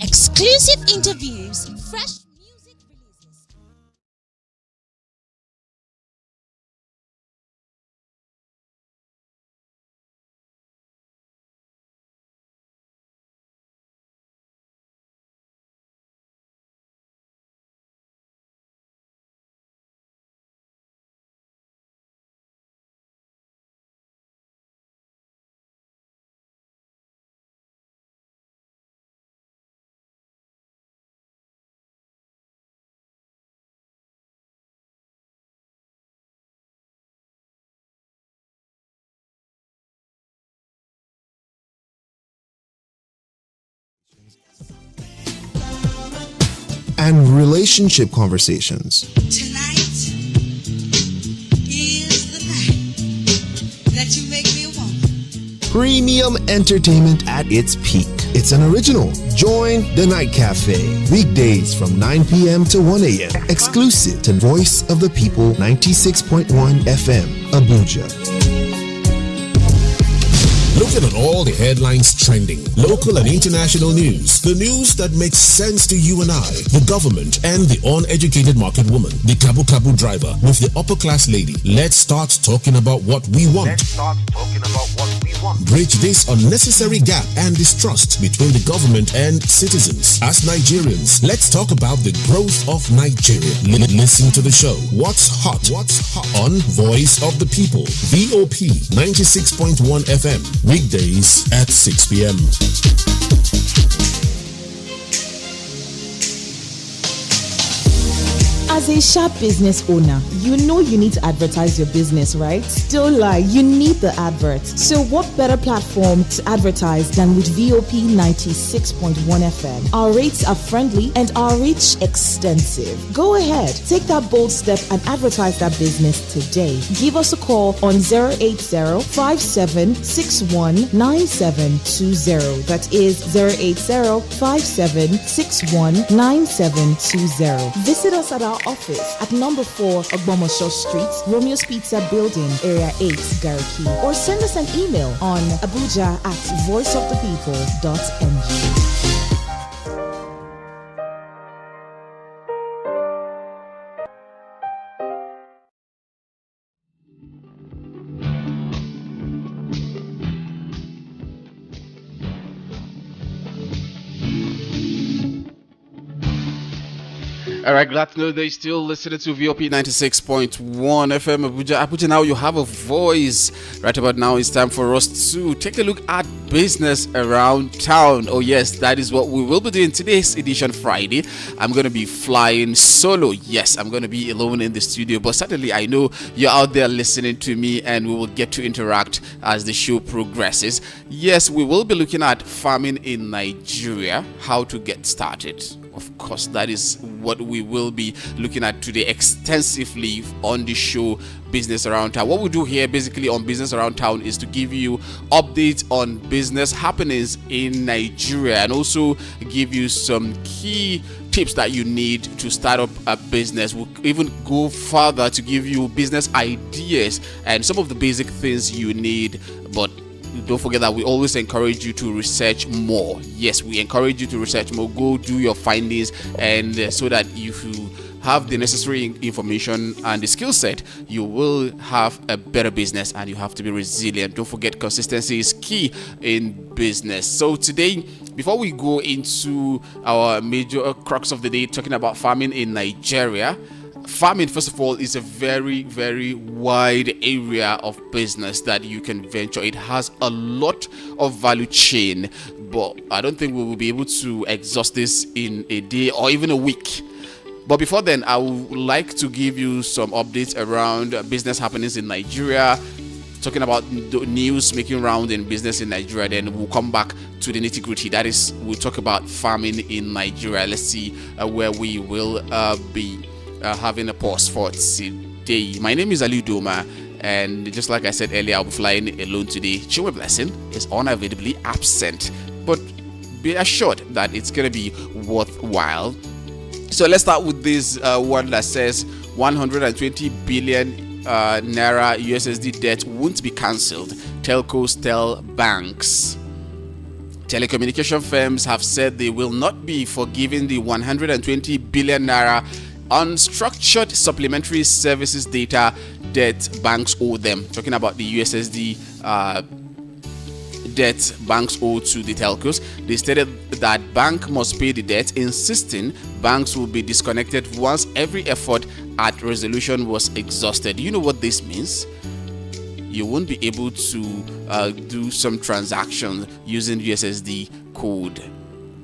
Exclusive interviews, fresh music releases. And relationship conversations. Tonight is the night that you make me a woman. Premium entertainment at its peak. It's an original. Join the Night Cafe. Weekdays from 9 p.m. to 1 a.m. Exclusive to Voice of the People 96.1 FM, Abuja. Looking at all the headlines trending, local and international news, the news that makes sense to you and I, the government and the uneducated market woman, the Kabu Kabu driver with the upper class lady. Let's start talking about what we want. Bridge this unnecessary gap and distrust between the government and citizens. As Nigerians, let's talk about the growth of Nigeria. Listen to the show. What's hot? On Voice of the People, VOP 96.1 FM. Weekdays at 6 p.m. As a sharp business owner, you know you need to advertise your business, right? Don't lie, you need the advert. So what better platform to advertise than with VOP 96.1 FM? Our rates are friendly and our reach extensive. Go ahead, take that bold step and advertise that business today. Give us a call on 080-5761-9720. That is 080-5761-9720. Visit us at our office at number 4 Ogbomosho Street, Romeo's Pizza Building, Area 8, Gariki, or send us an email on abuja@voiceofthepeople.ng. All right, glad to know that you're still listening to VOP 96.1 FM Abuja. Abuja, now you have a voice. Right about now, it's time for us to take a look at business around town. Oh yes, that is what we will be doing today's edition Friday. I'm going to be flying solo. Yes, I'm going to be alone in the studio, but certainly I know you're out there listening to me and we will get to interact as the show progresses. Yes, we will be looking at farming in Nigeria, how to get started. Of course, that is what we will be looking at today extensively on the show Business Around Town. What we do here basically on Business Around Town is to give you updates on business happenings in Nigeria and also give you some key tips that you need to start up a business. We'll even go further to give you business ideas and some of the basic things you need, but don't forget that we always encourage you to research more. Yes, we encourage you to research more. Go do your findings, and so that if you have the necessary information and the skill set, you will have a better business, and you have to be resilient. Don't forget, consistency is key in business. So today, before we go into our major crux of the day, talking about farming in Nigeria, farming, first of all, is a very, very wide area of business that you can venture. It has a lot of value chain, but I don't think we will be able to exhaust this in a day or even a week. But before then, I would like to give you some updates around business happenings in Nigeria, talking about the news making round in business in Nigeria. Then we'll come back to the nitty-gritty. That is, we'll talk about farming in Nigeria. Let's see where we will be having a pause for today. My name is Ali Doma, and just like I said earlier, I'll be flying alone today. Chinwe Blessing is unavoidably absent, but be assured that it's going to be worthwhile. So let's start with this one that says 120 billion naira USSD debt won't be cancelled. Telcos tell banks. Telecommunication firms have said they will not be forgiving the 120 billion naira unstructured supplementary services data debt banks owe them. Talking about the USSD debt banks owe to the telcos. They stated that bank must pay the debt, insisting banks will be disconnected once every effort at resolution was exhausted. You know what this means? You won't be able to do some transactions using USSD code,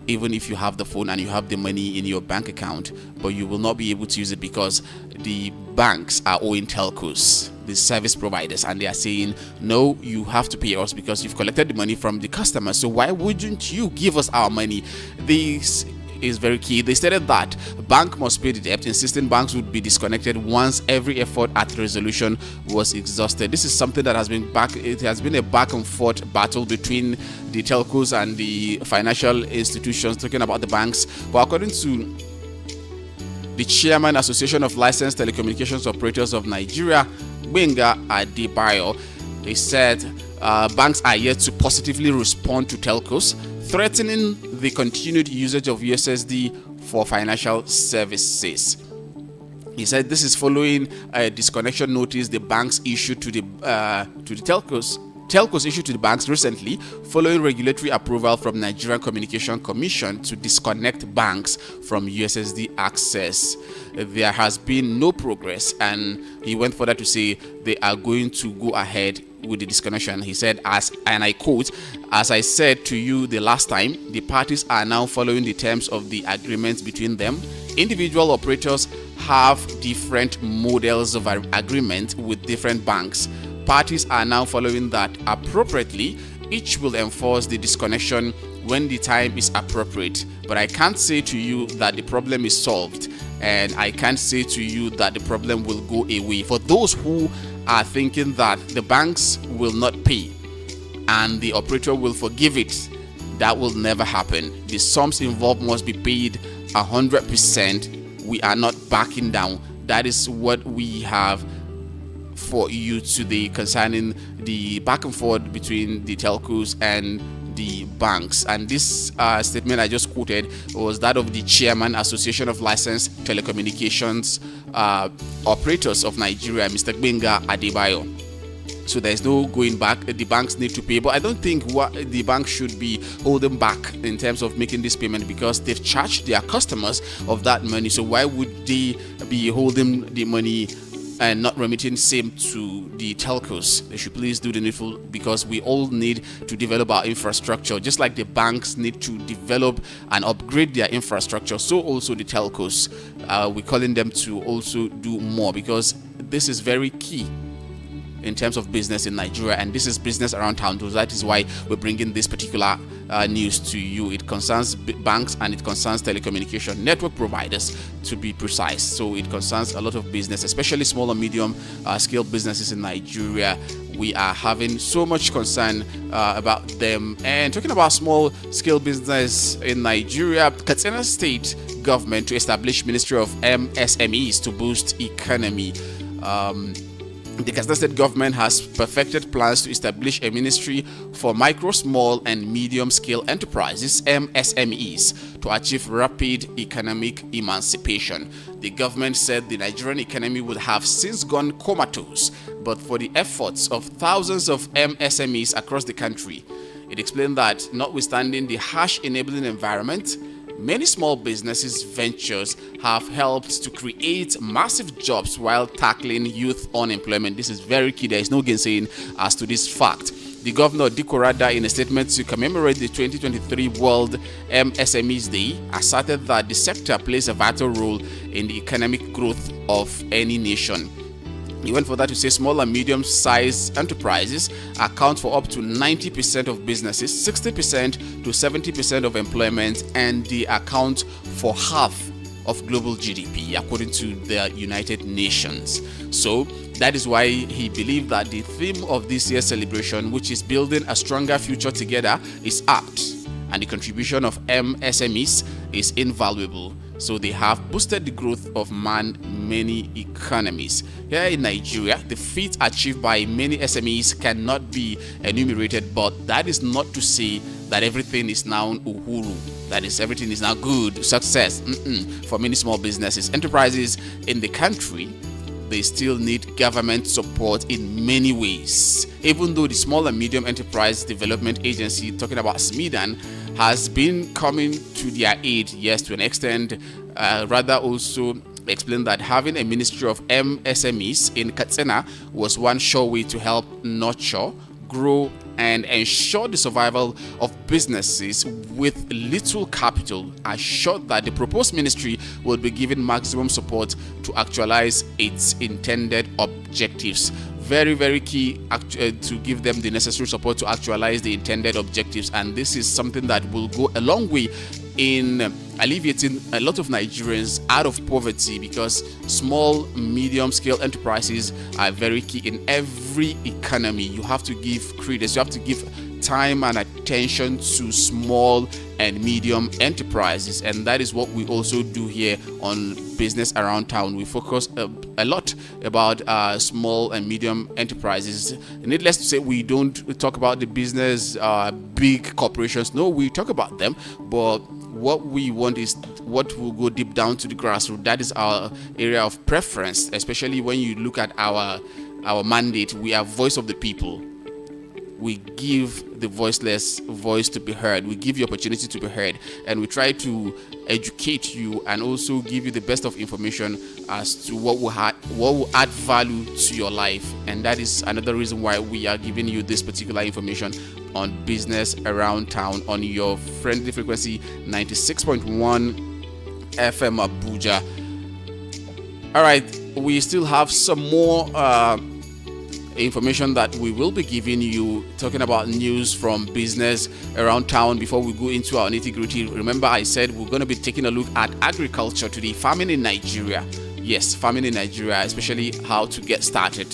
even if you have the phone and you have the money in your bank account, but you will not be able to use it because the banks are owing telcos, the service providers, and they are saying, no, you have to pay us because you've collected the money from the customers, so why wouldn't you give us our money? This is very key. They stated that bank must pay the debt, insisting banks would be disconnected once every effort at resolution was exhausted. This is something that has been a back and forth battle between the telcos and the financial institutions, talking about the banks. But according to the chairman, Association of Licensed Telecommunications Operators of Nigeria, Gbenga Adebayo, he said banks are yet to positively respond to telcos threatening the continued usage of USSD for financial services. He said this is following a disconnection notice the banks issued to the telcos. Telcos issued to the banks recently, following regulatory approval from Nigerian Communication Commission to disconnect banks from USSD access. There has been no progress, and he went further to say they are going to go ahead with the disconnection. He said, and I quote, "As I said to you the last time, the parties are now following the terms of the agreement between them. Individual operators have different models of agreement with different banks. Parties are now following that appropriately. Each will enforce the disconnection when the time is appropriate. But I can't say to you that the problem is solved, and I can't say to you that the problem will go away." For those who are thinking that the banks will not pay and the operator will forgive it, that will never happen. The sums involved must be paid 100%. We are not backing down. That is what we have for you today concerning the back and forth between the telcos and the banks. And this statement I just quoted was that of the chairman, Association of Licensed Telecommunications Operators of Nigeria, Mr. Gbenga Adebayo. So there's no going back. The banks need to pay, but I don't think the bank should be holding back in terms of making this payment, because they've charged their customers of that money. So why would they be holding the money and not remitting same to the telcos? They should please do the needful, because we all need to develop our infrastructure. Just like the banks need to develop and upgrade their infrastructure, so also the telcos. We're calling them to also do more, because this is very key in terms of business in Nigeria, and this is business around town. So that is why we're bringing this particular news to you. It concerns banks and it concerns telecommunication network providers, to be precise. So it concerns a lot of business, especially small and medium scale businesses in Nigeria. We are having so much concern about them. And talking about small scale business in Nigeria, Katsina State government to establish Ministry of MSMEs to boost economy. The Katsina State government has perfected plans to establish a ministry for micro, small, and medium-scale enterprises (MSMEs) to achieve rapid economic emancipation. The government said the Nigerian economy would have since gone comatose, but for the efforts of thousands of MSMEs across the country. It explained that notwithstanding the harsh enabling environment, many small businesses ventures have helped to create massive jobs while tackling youth unemployment. This is very key. There is no gainsaying as to this fact. The governor, Dikko Rada, in a statement to commemorate the 2023 World MSMEs Day, asserted that the sector plays a vital role in the economic growth of any nation. He went further to say small and medium-sized enterprises account for up to 90% of businesses, 60% to 70% of employment, and they account for half of global GDP, according to the United Nations. So that is why he believed that the theme of this year's celebration, which is building a stronger future together, is apt, and the contribution of MSMEs is invaluable. So they have boosted the growth of many economies. Here in Nigeria, the feat achieved by many SMEs cannot be enumerated, but that is not to say that everything is now uhuru, that is, everything is now good, success. For many small businesses, enterprises in the country, they still need government support in many ways. Even though the Small and Medium Enterprise Development Agency, talking about SMEDAN, has been coming to their aid, yes, to an extent, rather also explained that having a Ministry of MSMEs in Katsina was one sure way to help nurture, grow, and ensure the survival of businesses with little capital, assured that the proposed ministry will be given maximum support to actualize its intended objectives. Very, very key to give them the necessary support to actualize the intended objectives, and this is something that will go a long way in alleviating a lot of Nigerians out of poverty, because small, medium-scale enterprises are very key in every economy. You have to give credence, you have to give time and attention to small and medium enterprises, and that is what we also do here on Business Around Town. We focus a lot about small and medium enterprises. Needless to say, we don't talk about the business big corporations. No, we talk about them, but what we want is what will go deep down to the grassroots. That is our area of preference, especially when you look at our mandate. We are voice of the people. We give the voiceless voice to be heard. We give you opportunity to be heard, and we try to educate you and also give you the best of information as to what will add value to your life. And that is another reason why we are giving you this particular information on Business Around Town on your friendly frequency 96.1 FM Abuja. All right, we still have some more information that we will be giving you, talking about news from Business Around Town. Before we go into our nitty-gritty, remember I said we're going to be taking a look at agriculture today, farming in Nigeria. Yes, farming in Nigeria, especially how to get started.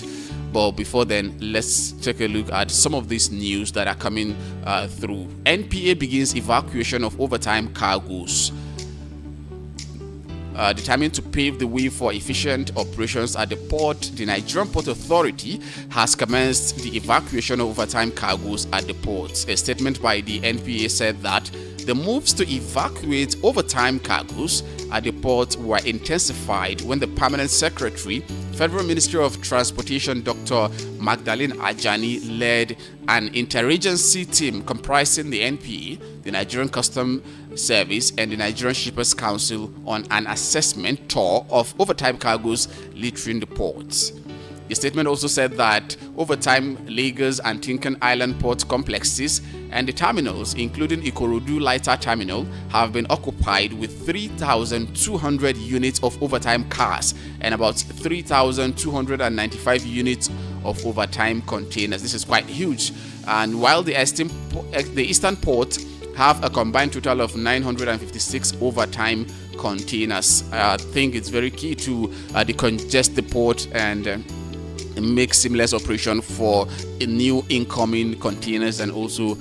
But before then, let's take a look at some of these news that are coming through. NPA begins evacuation of overtime cargoes. Determined to pave the way for efficient operations at the port, the Nigerian Port Authority has commenced the evacuation of overtime cargoes at the ports. A statement by the NPA said that the moves to evacuate overtime cargoes at the port were intensified when the Permanent Secretary, Federal Ministry of Transportation, Dr. Magdalene Ajani, led an interagency team comprising the NPA, the Nigerian Customs Service, and the Nigerian Shippers Council on an assessment tour of overtime cargoes littering the ports. The statement also said that overtime Lagos and Tinkan Island port complexes and the terminals, including Ikorodu Lighter Terminal, have been occupied with 3,200 units of overtime cars and about 3,295 units of overtime containers. This is quite huge. And while the Eastern Port have a combined total of 956 overtime containers, I think it's very key to decongest the port and make seamless operation for new incoming containers and also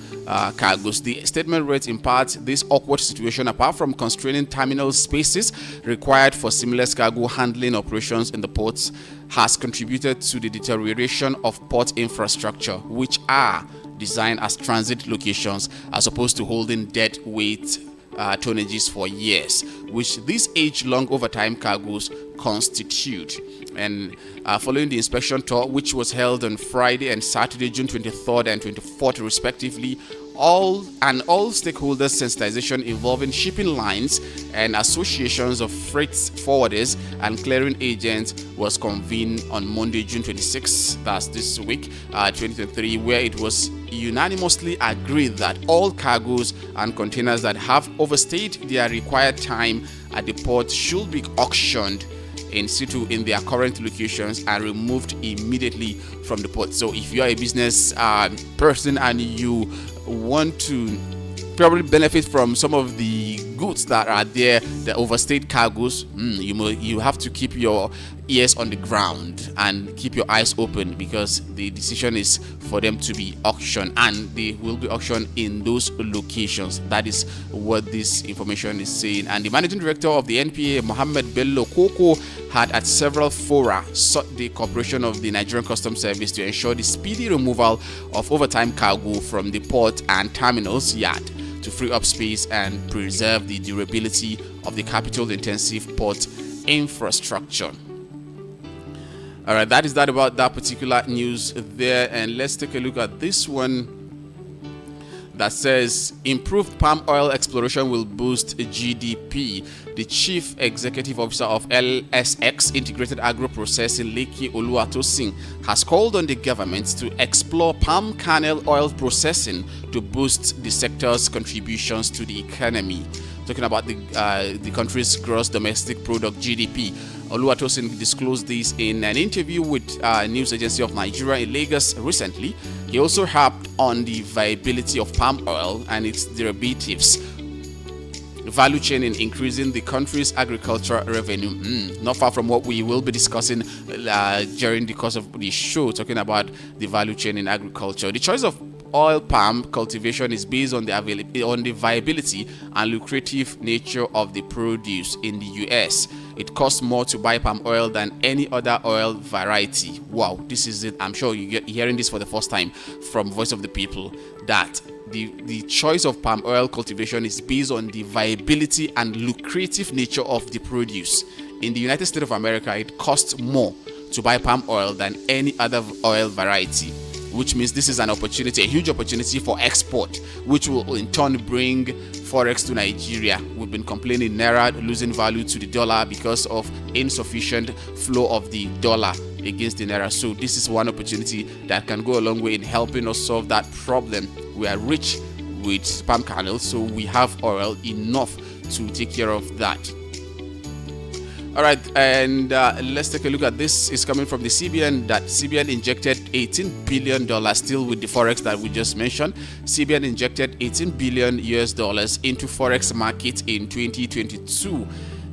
cargoes. The statement reads, in part, this awkward situation, apart from constraining terminal spaces required for seamless cargo handling operations in the ports, has contributed to the deterioration of port infrastructure, which are designed as transit locations as opposed to holding dead weight tonnages for years, which these age-long overtime cargoes constitute. And following the inspection tour, which was held on Friday and Saturday, June 23rd and 24th respectively, all stakeholders sensitization involving shipping lines and associations of freight forwarders and clearing agents was convened on Monday, June 26th, that's this week, 2023, where it was unanimously agreed that all cargoes and containers that have overstayed their required time at the port should be auctioned in situ in their current locations and removed immediately from the port. So if you are a business person and you want to probably benefit from some of the goods that are there, the overstayed cargoes, you have to keep your ears on the ground and keep your eyes open, because the decision is for them to be auctioned, and they will be auctioned in those locations. That is what this information is saying. And the managing director of the NPA, Mohammed Bello Koko, had at several fora sought the cooperation of the Nigerian Customs Service to ensure the speedy removal of overtime cargo from the port and terminals yard to free up space and preserve the durability of the capital-intensive port infrastructure. All right, that is that about that particular news there. And let's take a look at this one that says improved palm oil exploration will boost GDP. The chief executive officer of LSX Integrated Agro Processing, Leki Oluwatosin, has called on the government to explore palm kernel oil processing to boost the sector's contributions to the economy. Talking about the country's gross domestic product (GDP), Oluwatosin disclosed this in an interview with News Agency of Nigeria in Lagos recently. He also harped on the viability of palm oil and its derivatives value chain in increasing the country's agricultural revenue. Not far from what we will be discussing during the course of the show, talking about the value chain in agriculture. The choice of oil palm cultivation is based on the viability and lucrative nature of the produce in the US. It costs more to buy palm oil than any other oil variety. Wow, this is it. I'm sure you're hearing this for the first time from Voice of the People, that the choice of palm oil cultivation is based on the viability and lucrative nature of the produce. In the United States of America, it costs more to buy palm oil than any other oil variety, which means this is an opportunity, a huge opportunity for export, which will in turn bring forex to Nigeria. We've been complaining Naira losing value to the dollar because of insufficient flow of the dollar against the Naira. So this is one opportunity that can go a long way in helping us solve that problem. We are rich with palm kernels, so we have oil enough to take care of that. All right, and let's take a look at this. It's coming from the CBN that CBN injected $18 billion, still with the forex that we just mentioned. CBN injected $18 billion into forex market in 2022.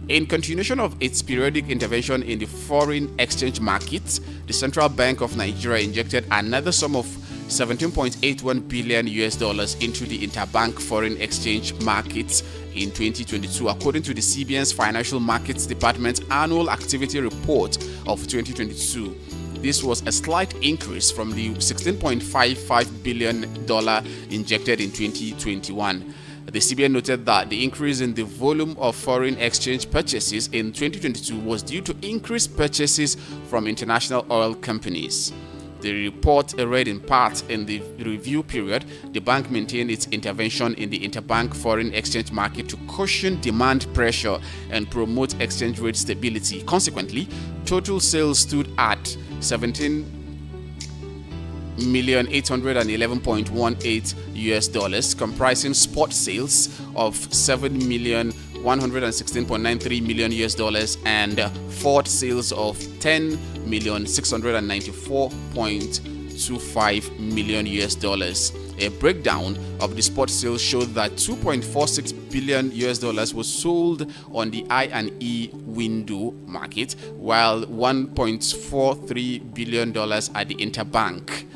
In continuation of its periodic intervention in the foreign exchange market, the Central Bank of Nigeria injected another sum of $17.81 billion into the interbank foreign exchange markets in 2022, according to the CBN's Financial Markets Department Annual Activity Report of 2022. This was a slight increase from the $16.55 billion injected in 2021. The CBN noted that the increase in the volume of foreign exchange purchases in 2022 was due to increased purchases from international oil companies. The report read in part in the review period, the bank maintained its intervention in the interbank foreign exchange market to cushion demand pressure and promote exchange rate stability. Consequently, total sales stood at $17,811.18 comprising spot sales of $7,116.93 million and forward sales of $10,694.25 million. A breakdown of the spot sales showed that $2.46 billion was sold on the I&E window market, while $1.43 billion at the interbank.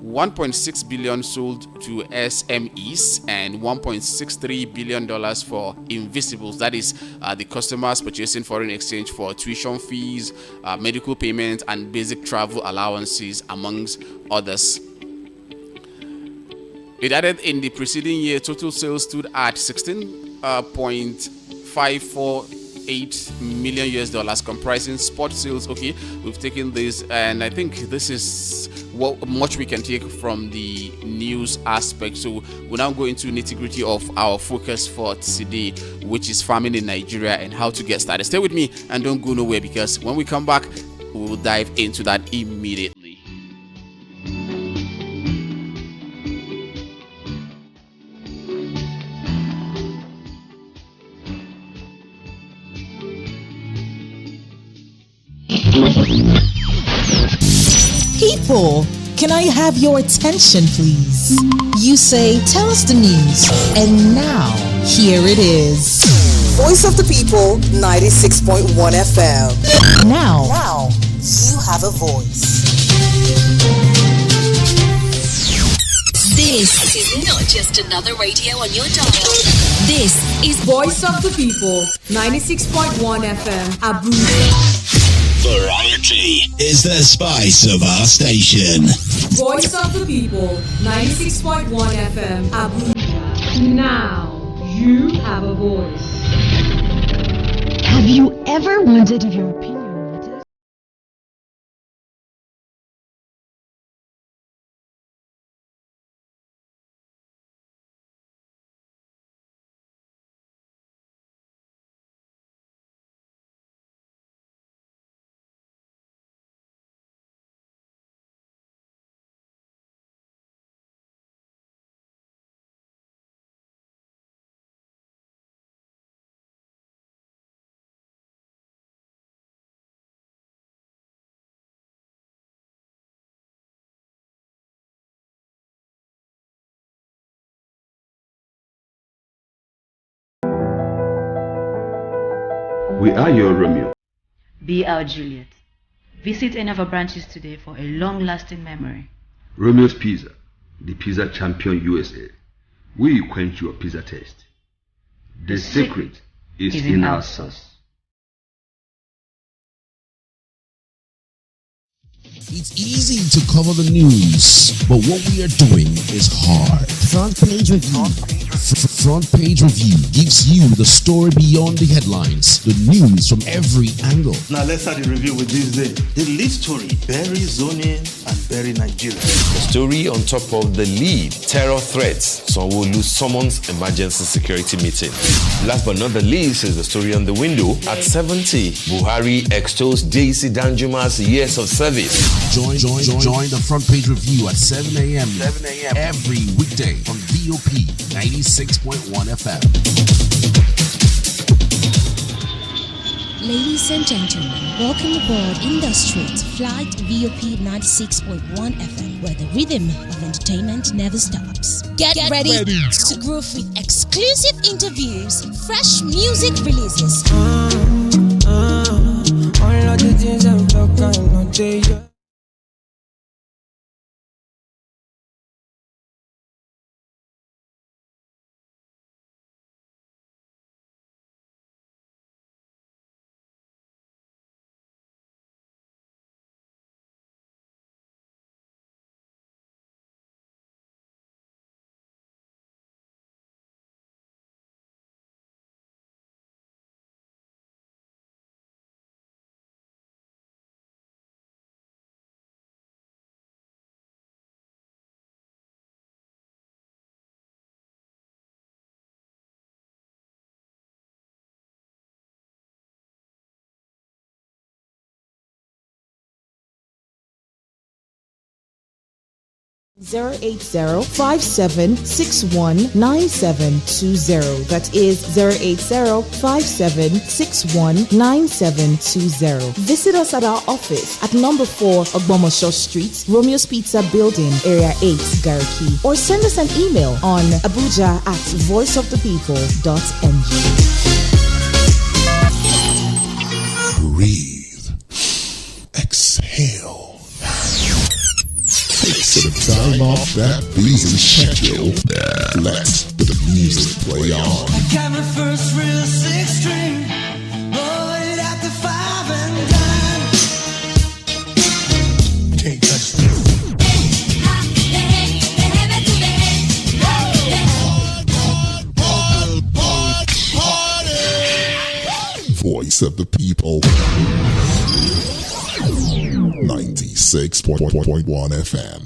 $1.6 billion sold to SMEs and $1.63 billion for invisibles, that is the customers purchasing foreign exchange for tuition fees, medical payments and basic travel allowances, amongst others. It added in the preceding year total sales stood at $16.548 million comprising spot sales. Okay, we've taken this, and I think this is what much we can take from the news aspect. So we'll now go into nitty-gritty of our focus for today, which is farming in Nigeria and how to get started. Stay with me and don't go nowhere, because when we come back, we will dive into that immediately. People, can I have your attention, please? You say, tell us the news. And now, here it is. Voice of the People, 96.1 FM. Now, you have a voice. This is not just another radio on your dial. This is Voice of the People, 96.1 FM, Abuja. Variety is the spice of our station. Voice of the People, 96.1 FM, Abuja. Now, you have a voice. Have you ever wondered if your opinion matters? We are your Romeo. Be our Juliet. Visit any of our branches today for a long-lasting memory. Romeo's Pizza, the pizza champion USA. We quench your pizza taste. The secret is in our sauce. It's easy to cover the news, but what we are doing is hard. Front Page Review. Front Page Review gives you the story beyond the headlines, the news from every angle. Now let's start the review with this day. The lead story, Bury zoning and bury Nigeria. The story on top of the lead, terror threats. Sanwo-Olu summons emergency security meeting. Last but not the least is the story on the window. At 70, Buhari extols JC Danjuma's years of service. Join the Front Page Review at 7 a.m. every weekday on VOP 96.1 FM. Ladies and gentlemen, welcome aboard in the street flight VOP 96.1 FM, where the rhythm of entertainment never stops. Get ready to groove with exclusive interviews, fresh music releases. All of the things I'm talking, not there. Zero 080-5761-9720. That is 080-5761-9720. Visit us at our office at number 4 Ogbomoso Street, Romeo's Pizza Building, Area 8, Gariki. Or send us an email on abuja@voiceofthepeople.ng. Breathe. Exhale. Take some time off that busy schedule. Let the music play on. I got my first real 6-string, bought it at the 5 and dime. Can't touch this. Voice of the People. 96.1 FM.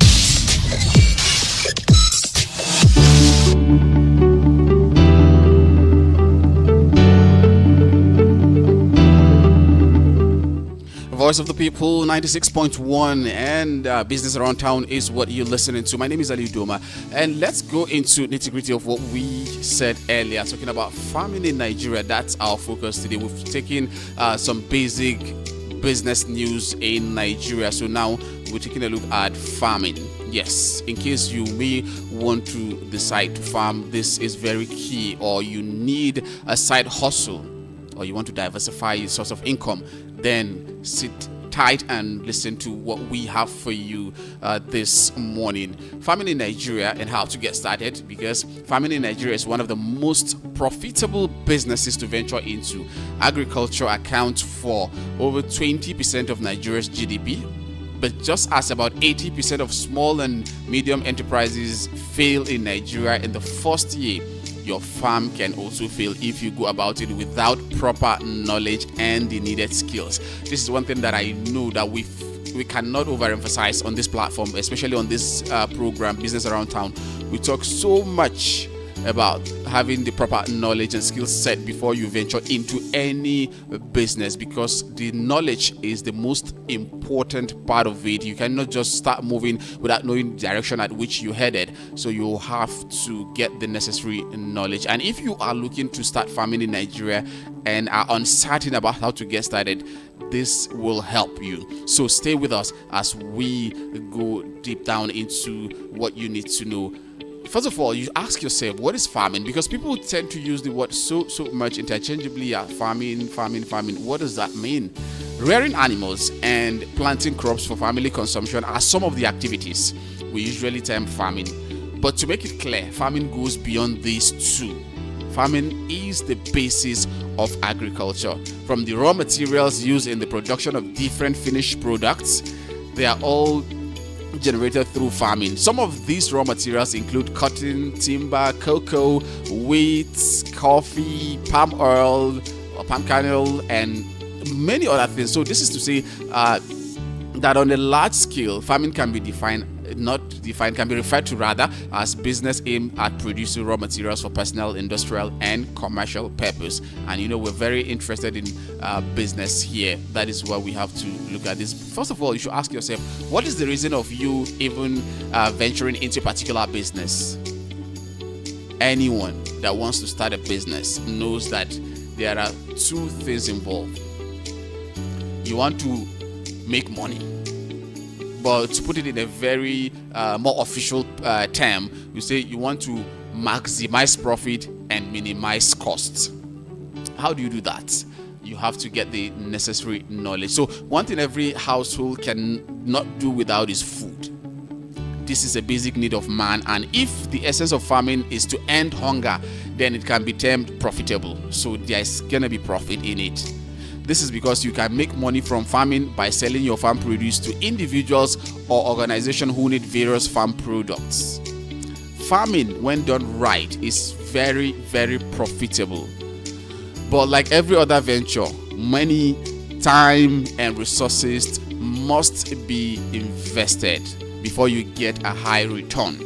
Voice of the People 96.1 and Business Around Town is what you're listening to. My name is Ali Doma, and let's go into nitty-gritty of what we said earlier, talking about farming in Nigeria. That's our focus today. We've taken some basic business news in Nigeria, so now we're taking a look at farming. Yes, in case you may want to decide to farm, this is very key, or you need a side hustle, or you want to diversify your source of income, then sit tight and listen to what we have for you this morning. Farming in Nigeria and how to get started, because farming in Nigeria is one of the most profitable businesses to venture into. Agriculture accounts for over 20% of Nigeria's GDP, but just as about 80% of small and medium enterprises fail in Nigeria in the first year, your farm can also fail if you go about it without proper knowledge and the needed skills. This is one thing that I know that we cannot overemphasize on this platform, especially on this program, Business Around Town. We talk so much about having the proper knowledge and skill set before you venture into any business, because the knowledge is the most important part of it. You cannot just start moving without knowing the direction at which you headed, so you have to get the necessary knowledge. And if you are looking to start farming in Nigeria and are uncertain about how to get started, this will help you. So stay with us as we go deep down into what you need to know. First of all, you ask yourself, what is farming? Because people tend to use the word so much interchangeably. Farming. What does that mean? Rearing animals and planting crops for family consumption are some of the activities we usually term farming. But to make it clear, farming goes beyond these two. Farming is the basis of agriculture. From the raw materials used in the production of different finished products, they are all generated through farming. Some of these raw materials include cotton, timber, cocoa, wheat, coffee, palm oil, or palm kernel, and many other things. So this is to say that on a large scale, farming can be can be referred to rather as business aimed at producing raw materials for personal, industrial, and commercial purpose. And we're very interested in business here. That is why we have to look at this. First of all, you should ask yourself, what is the reason of you even venturing into a particular business? Anyone that wants to start a business knows that there are two things involved. You want to make money. But to put it in a very more official term, you say you want to maximize profit and minimize costs. How do you do that? You have to get the necessary knowledge. So one thing every household can not do without is food. This is a basic need of man, and if the essence of farming is to end hunger, then it can be termed profitable. So there's gonna be profit in it. This is because you can make money from farming by selling your farm produce to individuals or organizations who need various farm products. Farming, when done right, is very, very profitable. But like every other venture, money, time, and resources must be invested before you get a high return.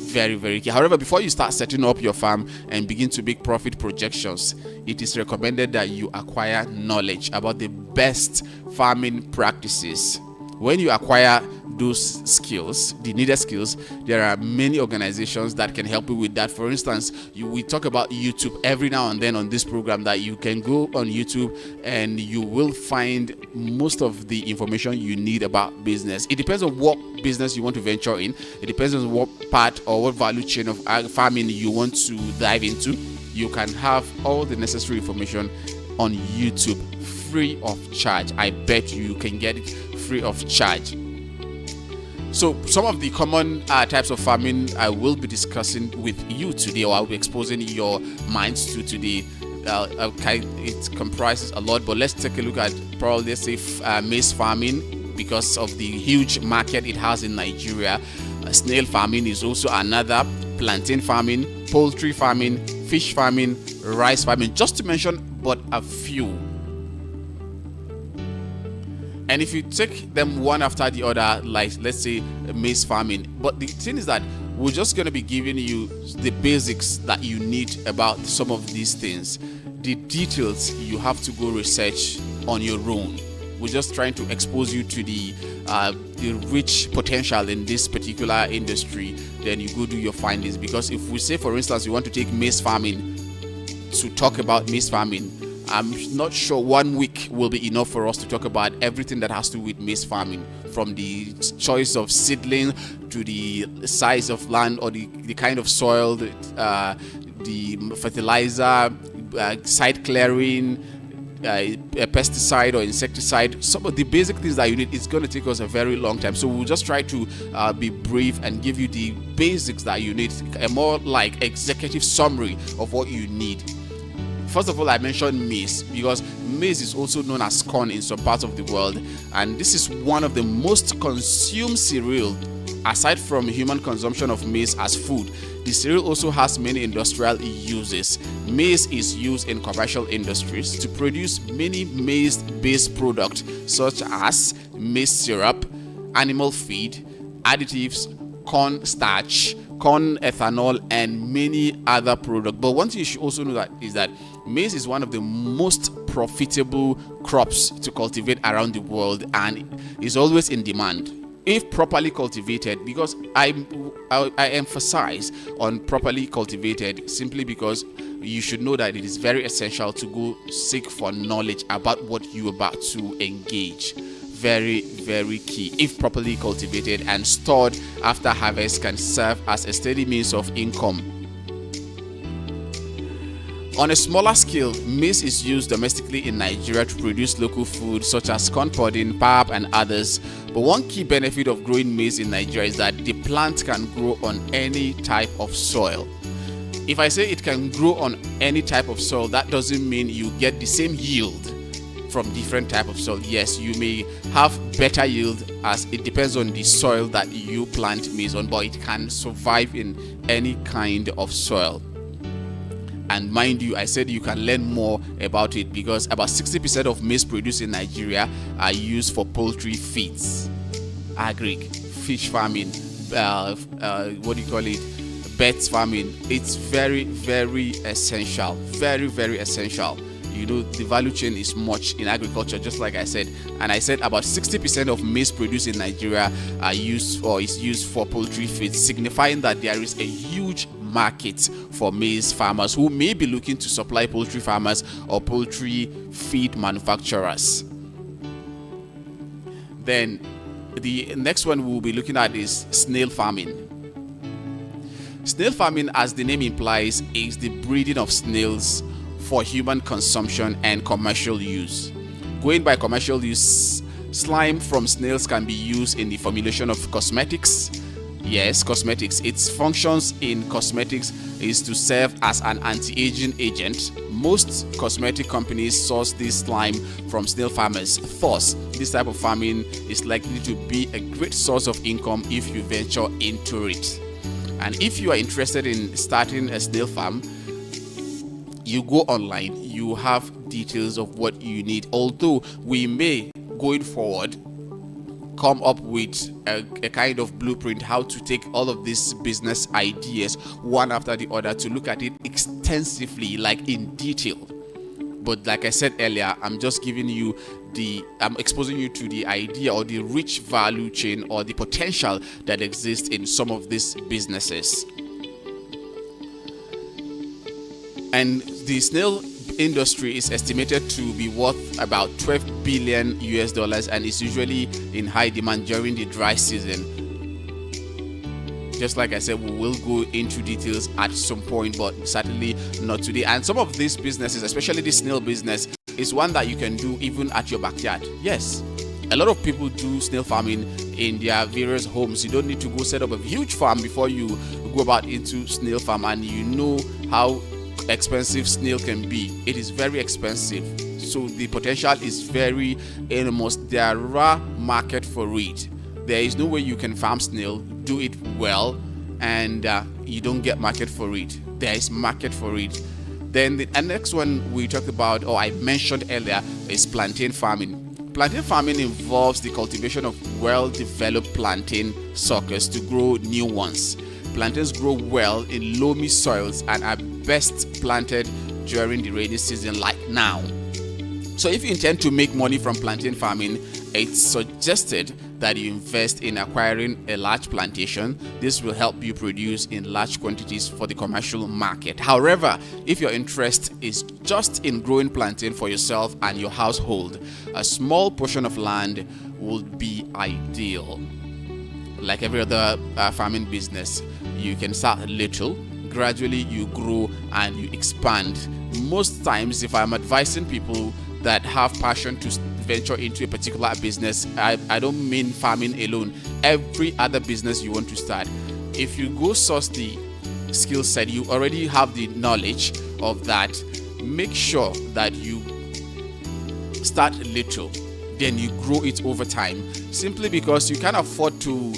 Very, very key. However, before you start setting up your farm and begin to make profit projections, it is recommended that you acquire knowledge about the best farming practices. When you acquire those skills, the needed skills, there are many organizations that can help you with that. For instance, we talk about YouTube every now and then on this program, that you can go on YouTube and you will find most of the information you need about business. It depends on what business you want to venture in. It depends on what part or what value chain of farming you want to dive into. You can have all the necessary information on YouTube free of charge. I bet you can get it free of charge. So some of the common types of farming I will be discussing with you today, or I'll be exposing your minds to today. It comprises a lot, but let's take a look at probably, let's say, maize farming, because of the huge market it has in Nigeria. Snail farming is also another. Plantain farming, poultry farming, fish farming, rice farming, just to mention but a few. And if you take them one after the other, like let's say maize farming, but the thing is that we're just going to be giving you the basics that you need about some of these things. The details you have to go research on your own. We're just trying to expose you to the rich potential in this particular industry. Then you go do your findings. Because if we say, for instance, you want to take maize farming, to talk about maize farming, I'm not sure 1 week will be enough for us to talk about everything that has to do with maize farming, from the choice of seedling to the size of land or the kind of soil, the fertilizer, site clearing, a pesticide or insecticide. Some of the basic things that you need. It's going to take us a very long time, so we'll just try to be brief and give you the basics that you need, a more like executive summary of what you need. First of all, I mentioned maize because maize is also known as corn in some parts of the world, and this is one of the most consumed cereal. Aside from human consumption of maize as food, the cereal also has many industrial uses. Maize is used in commercial industries to produce many maize-based products such as maize syrup, animal feed, additives, corn starch, corn ethanol, and many other products. But one thing you should also know is that maize is one of the most profitable crops to cultivate around the world and is always in demand if properly cultivated, because I emphasize on properly cultivated simply because you should know that it is very essential to go seek for knowledge about what you're about to engage. Very, very key. If properly cultivated and stored after harvest, can serve as a steady means of income. On a smaller scale, maize is used domestically in Nigeria to produce local food such as corn pudding, pap, and others. But one key benefit of growing maize in Nigeria is that the plant can grow on any type of soil. If I say it can grow on any type of soil, that doesn't mean you get the same yield from different type of soil. Yes, you may have better yield as it depends on the soil that you plant maize on, but it can survive in any kind of soil. And mind you, I said you can learn more about it because about 60% of maize produced in Nigeria are used for poultry feeds, agric, fish farming, birds farming. It's very, very essential. Very, very essential. You know, the value chain is much in agriculture, just like I said. And I said about 60% of maize produced in Nigeria are used or is used for poultry feeds, signifying that there is a huge market for maize farmers who may be looking to supply poultry farmers or poultry feed manufacturers. Then the next one we'll be looking at is snail farming. Snail farming, as the name implies, is the breeding of snails for human consumption and commercial use. Going by commercial use, slime from snails can be used in the formulation of cosmetics. Yes, cosmetics. Its functions in cosmetics is to serve as an anti-aging agent. Most cosmetic companies source this slime from snail farmers. Thus, this type of farming is likely to be a great source of income if you venture into it. And if you are interested in starting a snail farm, you go online, you have details of what you need. Although we may, going forward, come up with a kind of blueprint how to take all of these business ideas one after the other to look at it extensively, like in detail. But like I said earlier, I'm just giving you I'm exposing you to the idea or the rich value chain or the potential that exists in some of these businesses. And the snail industry is estimated to be worth about $12 billion and is usually in high demand during the dry season. Just like I said, we will go into details at some point, but certainly not today. And some of these businesses, especially the snail business, is one that you can do even at your backyard. Yes, a lot of people do snail farming in their various homes. You don't need to go set up a huge farm before you go about into snail farm, and you know how expensive snail can be. It is very expensive, so the potential is very enormous. There are market for it. There is no way you can farm snail, do it well, and you don't get market for it. There is market for it. Then the next one we talked about, or I mentioned earlier, is plantain farming. Plantain farming involves the cultivation of well-developed plantain suckers to grow new ones. Plantains grow well in loamy soils and are best planted during the rainy season like now. So if you intend to make money from plantain farming, it's suggested that you invest in acquiring a large plantation. This will help you produce in large quantities for the commercial market. However, if your interest is just in growing plantain for yourself and your household, a small portion of land would be ideal. Like every other farming business, you can start little, gradually you grow and you expand. Most times, if I'm advising people that have passion to venture into a particular business, I don't mean farming alone, every other business you want to start, if you go source the skill set, you already have the knowledge of that, make sure that you start little, then you grow it over time, simply because you can't afford to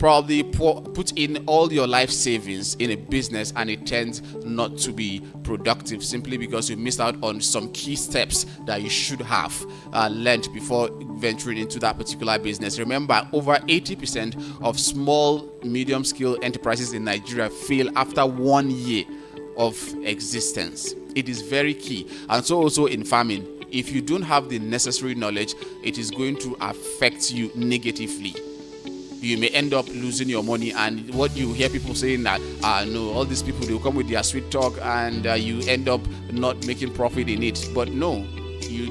probably put in all your life savings in a business and it tends not to be productive, simply because you missed out on some key steps that you should have learned before venturing into that particular business. Remember, over 80% of small medium scale enterprises in Nigeria fail after 1 year of existence. It is very key. And so also in farming, if you don't have the necessary knowledge, it is going to affect you negatively. You may end up losing your money, and what you hear people saying that no, all these people, they'll come with their sweet talk and you end up not making profit in it. But no,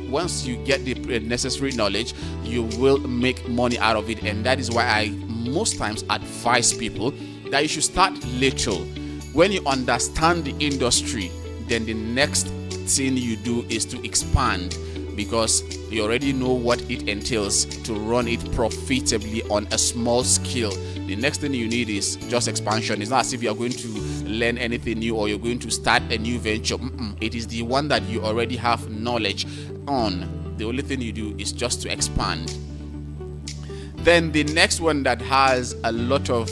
once you get the necessary knowledge, you will make money out of it. And that is why I most times advise people that you should start little. When you understand the industry, then the next thing you do is to expand, because you already know what it entails to run it profitably on a small scale. The next thing you need is just expansion. It's not as if you're going to learn anything new or you're going to start a new venture. It is the one that you already have knowledge on. The only thing you do is just to expand. Then the next one that has a lot of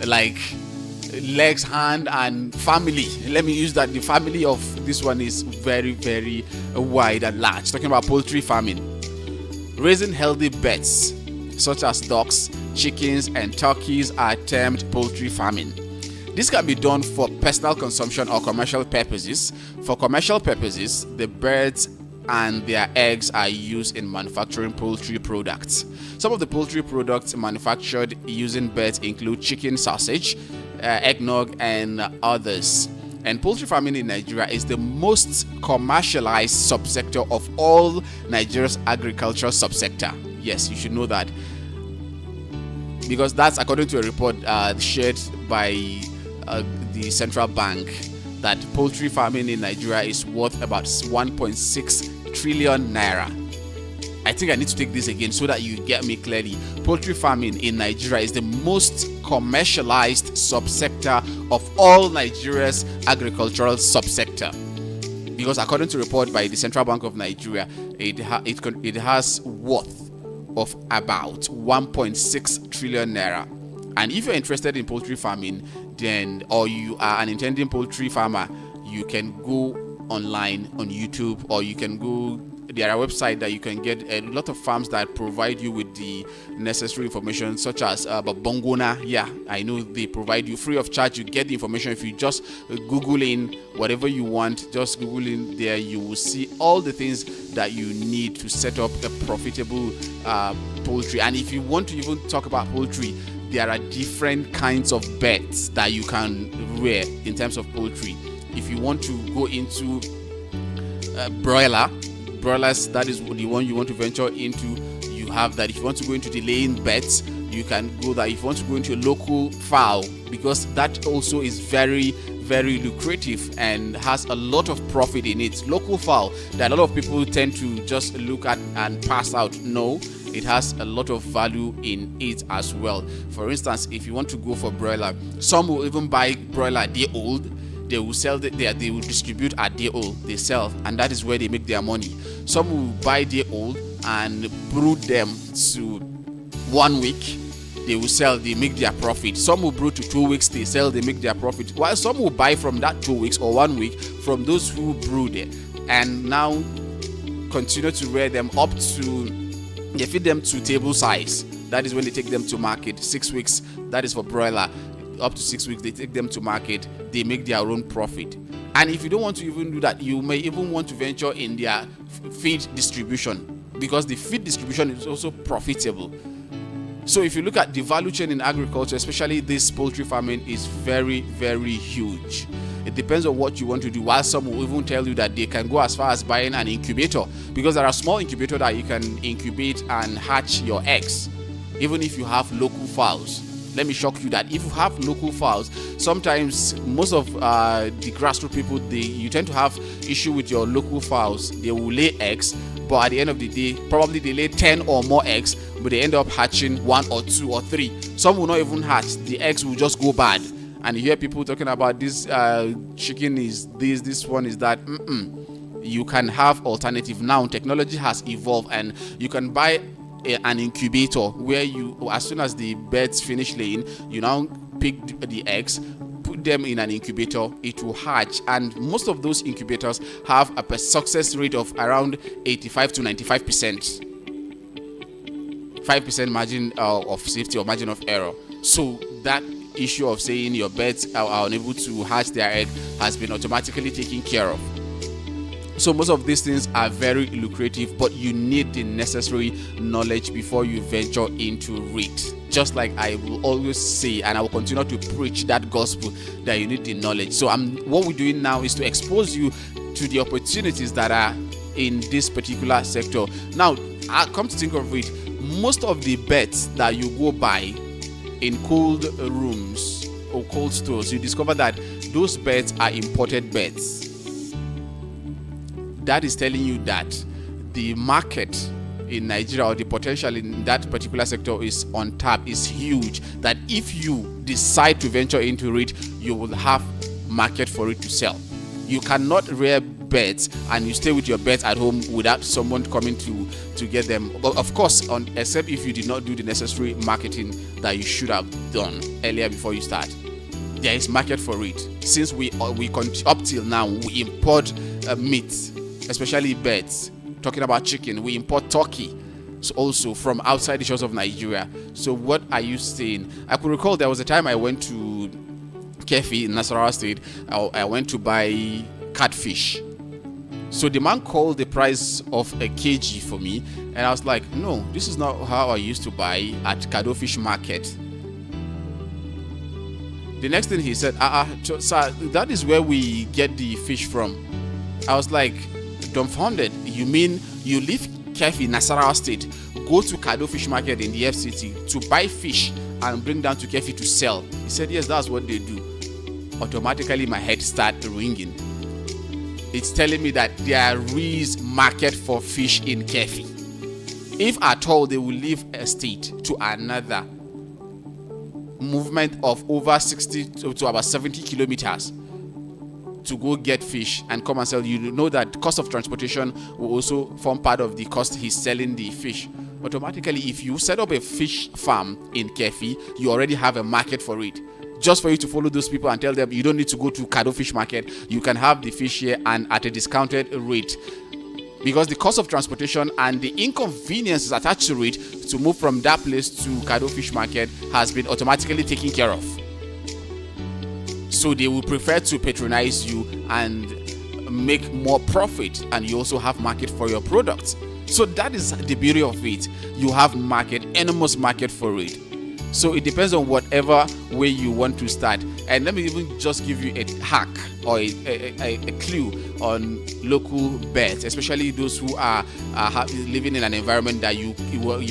legs, hand, and family. Let me use that. The family of this one is very, very wide and large. Talking about poultry farming. Raising healthy pets such as ducks, chickens, and turkeys are termed poultry farming. This can be done for personal consumption or commercial purposes. For commercial purposes, the birds and their eggs are used in manufacturing poultry products. Some of the poultry products manufactured using birds include chicken sausage, eggnog, and others. And poultry farming in Nigeria is the most commercialized subsector of all Nigeria's agricultural subsector. Yes, you should know that, because that's according to a report shared by the central bank, that poultry farming in Nigeria is worth about 1.6 trillion naira. I think I need to take this again so that you get me clearly. Poultry farming in Nigeria is the most commercialized subsector of all Nigeria's agricultural subsector, because according to a report by the Central Bank of Nigeria, it has worth of about 1.6 trillion naira. And if you're interested in poultry farming, then, or you are an intending poultry farmer, you can go online on YouTube, or you can go, there are websites that you can get a lot of farms that provide you with the necessary information, such as Bongona. Yeah, I know they provide you free of charge. You get the information if you just Google in whatever you want. Just Google in there, you will see all the things that you need to set up a profitable poultry. And if you want to even talk about poultry, there are different kinds of birds that you can rear in terms of poultry. If you want to go into broilers, that is the one you want to venture into, you have that. If you want to go into the laying beds, you can go that. If you want to go into a local fowl, because that also is very, very lucrative and has a lot of profit in it. Local fowl that a lot of people tend to just look at and pass out. No, it has a lot of value in it as well. For instance, if you want to go for broiler, some will even buy broiler day old. They will sell they will distribute at day old. They sell, and that is where they make their money. Some will buy day old and brood them to 1 week. They will sell, they make their profit. Some will brood to 2 weeks, they sell, they make their profit. While some will buy from that 2 weeks or 1 week from those who brooded and now continue to rear them up to, they feed them to table size. That is when they take them to market. 6 weeks, that is for broiler. up to 6 weeks, they take them to market, they make their own profit. And if you don't want to even do that, you may even want to venture in their feed distribution, because the feed distribution is also profitable. So if you look at the value chain in agriculture, especially this poultry farming, is very, very huge. It depends on what you want to do. While some will even tell you that they can go as far as buying an incubator, because there are small incubators that you can incubate and hatch your eggs, even if you have local fowls. Let me shock you that if you have local fowls, sometimes most of the grassroots people, you tend to have issue with your local fowls. They will lay eggs, but at the end of the day, probably they lay 10 or more eggs, but they end up hatching 1 or 2 or 3. Some will not even hatch. The eggs will just go bad. And you hear people talking about this chicken is this one is that. You can have alternative. Now technology has evolved, and you can buy an incubator where you, as soon as the birds finish laying, you now pick the eggs, put them in an incubator, it will hatch. And most of those incubators have a success rate of around 85 to 95%. 5% margin of safety or margin of error. So that issue of saying your birds are unable to hatch their egg has been automatically taken care of. So most of these things are very lucrative, but you need the necessary knowledge before you venture into it. Just like I will always say, and I will continue to preach that gospel, that you need the knowledge. So what we're doing now is to expose you to the opportunities that are in this particular sector. Now, I come to think of it, most of the beds that you go buy in cold rooms or cold stores, you discover that those beds are imported beds. That is telling you that the market in Nigeria, or the potential in that particular sector, is on tap, is huge. That if you decide to venture into it, you will have market for it to sell. You cannot rear birds and you stay with your birds at home without someone coming to get them. But of course, except if you did not do the necessary marketing that you should have done earlier before you start. There is market for it. Since we up till now, we import meat, especially birds. Talking about chicken, we import turkey also from outside the shores of Nigeria. So what are you saying? I could recall there was a time I went to Kefi in Nasarawa State. I went to buy catfish. So the man called the price of a kg for me, and I was like, no, this is not how I used to buy at Kado Fish Market. The next thing he said, sir, that is where we get the fish from. I was like, dumbfounded. You mean you leave Kefi, Nasarawa State, go to Kado Fish Market in the FCT to buy fish and bring down to Kefi to sell? He said, yes, that's what they do. Automatically my head started ringing. It's telling me that there is market for fish in Kefi. If at all they will leave a state to another, movement of over 60 to about 70 kilometers to go get fish and come and sell, you know that cost of transportation will also form part of the cost he's selling the fish. Automatically, if you set up a fish farm in Kefi, you already have a market for it. Just for you to follow those people and tell them you don't need to go to Kado Fish Market, you can have the fish here and at a discounted rate. Because the cost of transportation and the inconveniences attached to it to move from that place to Kado Fish Market has been automatically taken care of. So they will prefer to patronize you and make more profit, and you also have market for your products. So that is the beauty of it. You have market, enormous market for it. So it depends on whatever way you want to start. And let me even just give you a hack or a clue on local birds, especially those who are living in an environment that you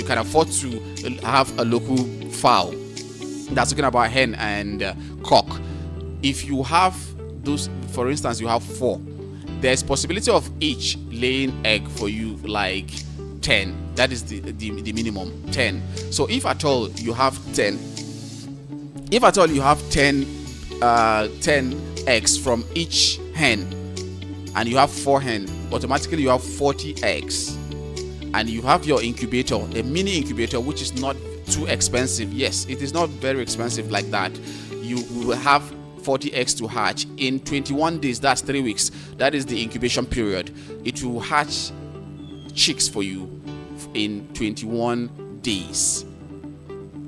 can afford to have a local fowl. That's talking about hen and cock. If you have those, for instance, you have 4, there's possibility of each laying egg for you like 10. That is the minimum, 10. So if at all you have 10 eggs from each hen, and you have 4 hens, automatically you have 40 eggs. And you have your incubator, a mini incubator, which is not too expensive. Yes, it is not very expensive like that. You will have 40 eggs to hatch in 21 days. That's 3 weeks. That is the incubation period. It will hatch chicks for you in 21 days.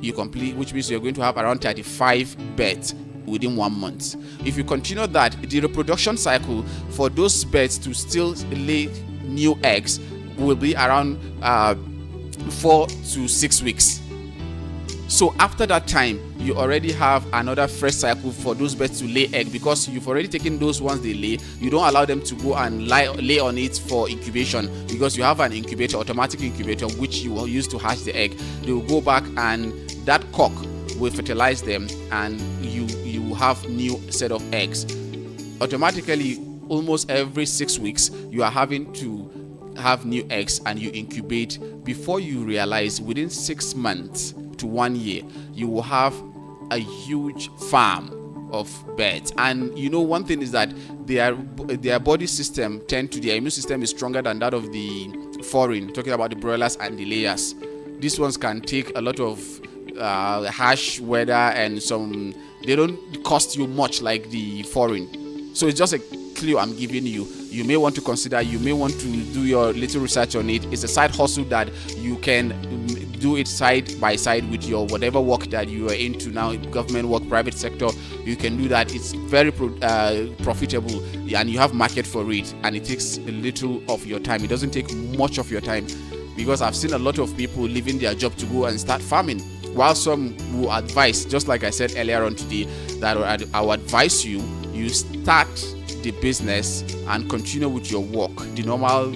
you complete, which means you're going to have around 35 birds within 1 month. If you continue that, the reproduction cycle for those birds to still lay new eggs will be around 4 to 6 weeks. So after that time, you already have another fresh cycle for those birds to lay egg, because you've already taken those ones they lay. You don't allow them to go and lay on it for incubation, because you have an incubator, automatic incubator, which you will use to hatch the egg. They will go back and that cock will fertilize them, and you will have new set of eggs. Automatically, almost every 6 weeks, you are having to have new eggs, and you incubate. Before you realize, within 6 months to 1 year, you will have a huge farm of birds. And you know, one thing is that their body system their immune system is stronger than that of the foreign, talking about the broilers and the layers. These ones can take a lot of harsh weather, and they don't cost you much like the foreign. So it's just a clue I'm giving you. You may want to consider, you may want to do your little research on it. It's a side hustle that you can do it side by side with your whatever work that you are into now, government work, private sector. You can do that. It's very profitable, and you have market for it, and it takes a little of your time. It doesn't take much of your time, because I've seen a lot of people leaving their job to go and start farming, while some will advise, just like I said earlier on today, that I would advise you start the business and continue with your work, the normal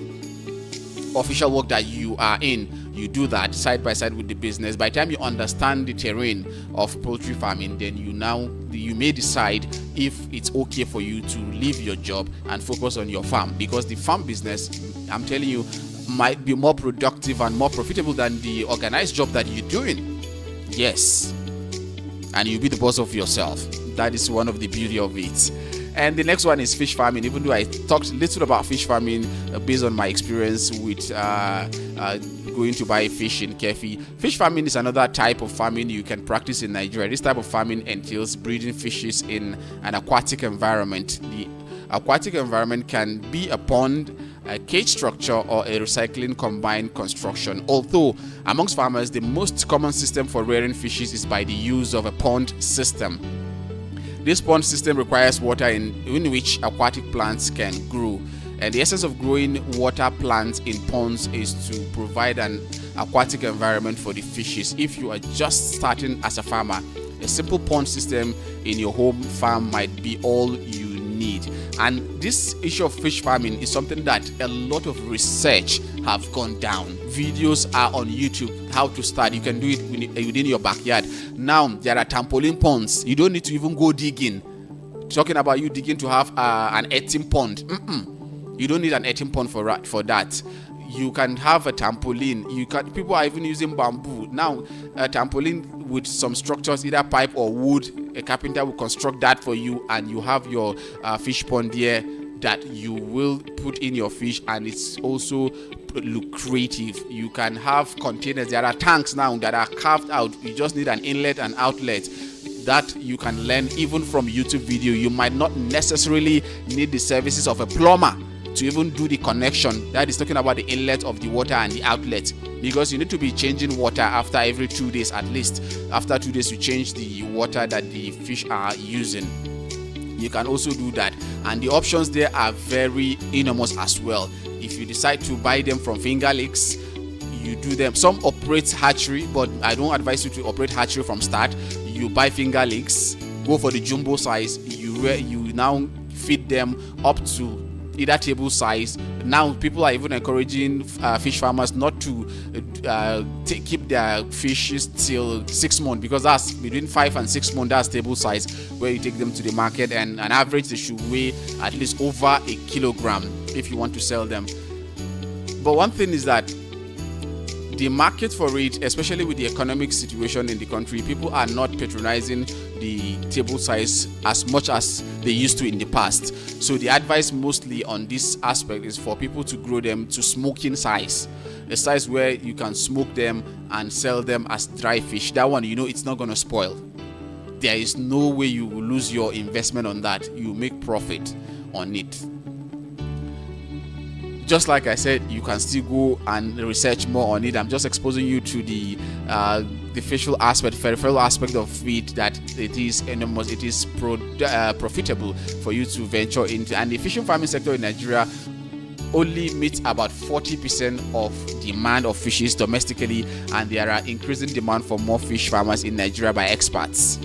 official work that you are in. You do that side by side with the business. By the time you understand the terrain of poultry farming, then you may decide if it's okay for you to leave your job and focus on your farm, because the farm business, I'm telling you, might be more productive and more profitable than the organized job that you're doing. Yes, and you'll be the boss of yourself. That is one of the beauty of it. And the next one is fish farming. Even though I talked a little about fish farming based on my experience with going to buy fish in Kefi. Fish farming is another type of farming you can practice in Nigeria. This type of farming entails breeding fishes in an aquatic environment. The aquatic environment can be a pond, a cage structure, or a recycling combined construction. Although amongst farmers, the most common system for rearing fishes is by the use of a pond system. This pond system requires water in which aquatic plants can grow. And the essence of growing water plants in ponds is to provide an aquatic environment for the fishes. If you are just starting as a farmer, a simple pond system in your home farm might be all you need. And this issue of fish farming is something that a lot of research have gone down. Videos are on YouTube how to start. You can do it within your backyard. Now there are trampoline ponds. You don't need to even go digging. Talking about you digging to have an earthen pond. You don't need an earthen pond for that. You can have a trampoline. People are even using bamboo now. A trampoline with some structures, either pipe or wood. A carpenter will construct that for you, and you have your fish pond there that you will put in your fish, and it's also lucrative. You can have containers. There are tanks now that are carved out. You just need an inlet and outlet. That you can learn even from YouTube video. You might not necessarily need the services of a plumber to even do the connection. That is talking about the inlet of the water and the outlet, because you need to be changing water after every 2 days at least. After 2 days you change the water that the fish are using. You can also do that, and the options there are very enormous as well. If you decide to buy them from Finger Lakes, you do them. Some operate hatchery, but I don't advise you to operate hatchery from start. You buy Finger Lakes, go for the jumbo size. You now feed them up to either table size. Now people are even encouraging fish farmers not to keep their fishes till 6 months, because that's between 5 and 6 months. That's table size, where you take them to the market, and on average they should weigh at least over 1 kilogram if you want to sell them. But one thing is that the market for it, especially with the economic situation in the country, people are not patronizing the table size as much as they used to in the past. So the advice mostly on this aspect is for people to grow them to smoking size, a size where you can smoke them and sell them as dry fish. That one, it's not going to spoil. There is no way you will lose your investment on that. You make profit on it. just like I said, you can still go and research more on it. I'm just exposing you to the official aspect, peripheral aspect of it, that it is enormous, it is profitable for you to venture into. And the fish farming sector in Nigeria only meets about 40% of demand of fishes domestically, and there are increasing demand for more fish farmers in Nigeria by experts.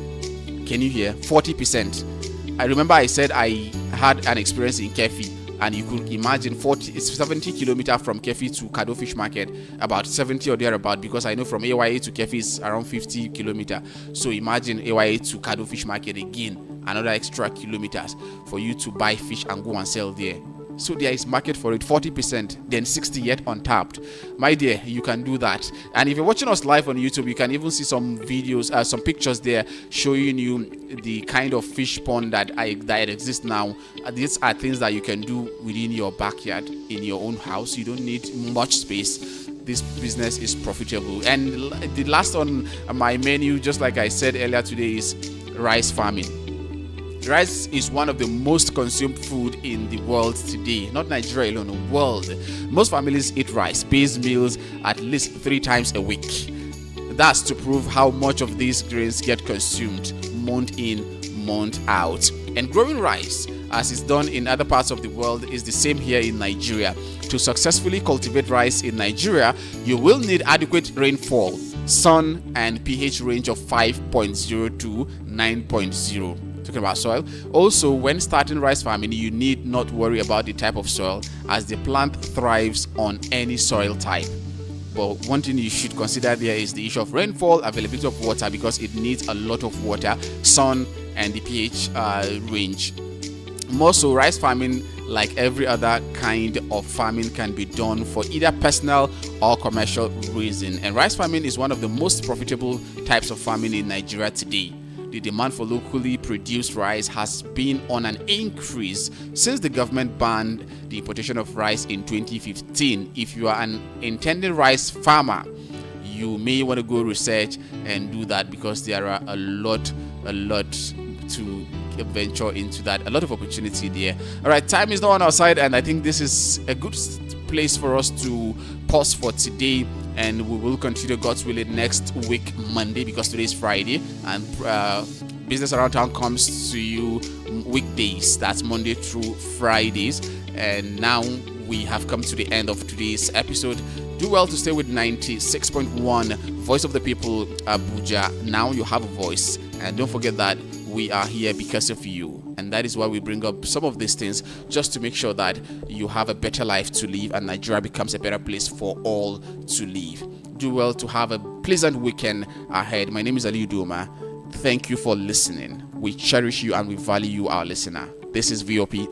Can you hear? 40%. I remember I said I had an experience in Kefi, and you could imagine 70 kilometers from Kefi to Kado Fish Market, about 70 or thereabout, because I know from AYA to Kefi is around 50 kilometers. So imagine AYA to Kado Fish Market again, another extra kilometers for you to buy fish and go and sell there. So there is market for it, 40%, then 60 yet untapped. My dear, you can do that. And if you're watching us live on YouTube, you can even see some videos, some pictures there showing you the kind of fish pond that exists now. These are things that you can do within your backyard, in your own house. You don't need much space. This business is profitable. And the last on my menu, just like I said earlier today, is rice farming. Rice is one of the most consumed food in the world today, not Nigeria alone, the world. Most families eat rice-based meals at least 3 times a week. That's to prove how much of these grains get consumed month in, month out. And growing rice, as is done in other parts of the world, is the same here in Nigeria. To successfully cultivate rice in Nigeria, you will need adequate rainfall, sun, and pH range of 5.0 to 9.0. Talking about soil. Also, when starting rice farming, you need not worry about the type of soil, as the plant thrives on any soil type. But one thing you should consider there is the issue of rainfall, availability of water, because it needs a lot of water, sun, and the pH range. More so, rice farming, like every other kind of farming, can be done for either personal or commercial reason. And rice farming is one of the most profitable types of farming in Nigeria today. The demand for locally produced rice has been on an increase since the government banned the importation of rice in 2015. If you are an intended rice farmer, you may want to go research and do that, because there are a lot to venture into that, a lot of opportunity there. All right, time is not on our side, and I think this is a good place for us to pause for today, and we will continue, God's willing, next week Monday, because today is Friday, and Business Around Town comes to you weekdays, that's Monday through Fridays. And now we have come to the end of today's episode. Do well to stay with 96.1 Voice of the People, Abuja. Now you have a voice, and don't forget that we are here because of you, and that is why we bring up some of these things, just to make sure that you have a better life to live and Nigeria becomes a better place for all to live. Do well to have a pleasant weekend ahead. My name is Ali Udoma. Thank you for listening. We cherish you and we value you, our listener. This is VOP